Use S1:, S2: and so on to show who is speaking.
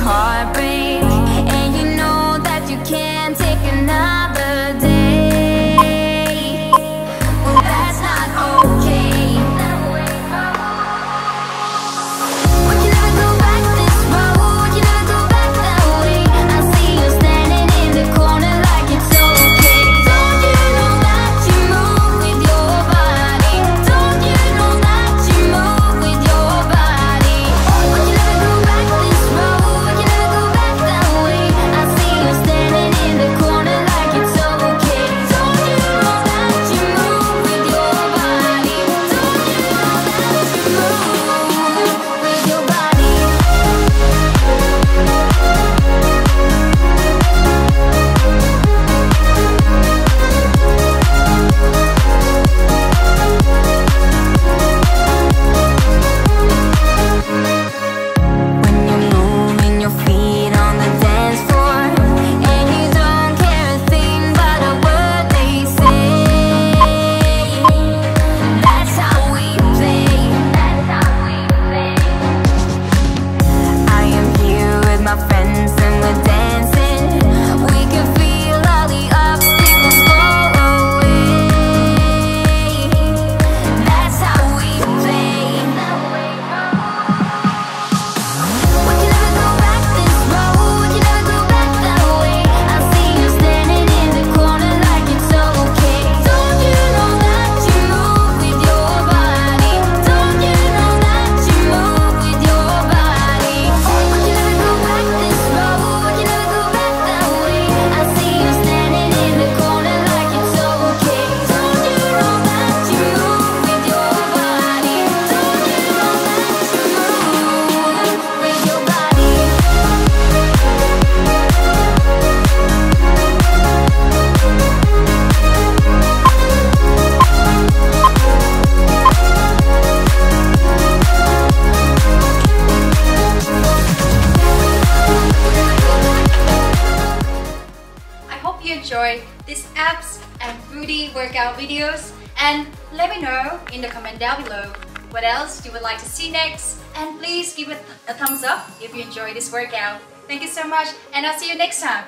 S1: heartbreak, and you know that you can't take another day. Well, that's not okay. We can never go back this road, you never go back that way. I see you standing in the corner like it's okay. Don't you know that you move with your body? Don't you know that you move with your body? We can never go back this road, you never go back that way. I see you standing in the corner like it's okay. Don't you know that you move with your body? Don't you know that you move with your body? When you're moving your feet on the dance floor, and you don't care a thing about a word they say, that's how we play. That's how we play. I am here with my friends and we're dancing. We can feel all the obstacles go away. That's how we play. We can never go back this road, you never go back that way. I see you standing in the corner like it's okay. Don't you know that you move with your body? Don't you know that you move with your body? We can never go back this road, you never go back that way. I see you standing in the corner like it's okay. Don't you know that you move with your body? Don't you know that you move with your body?
S2: I hope you enjoyed these abs and booty workout videos, and let me know in the comment down below what else you would like to see next, and please give it a thumbs up if you enjoyed this workout. Thank you so much, and I'll see you next time.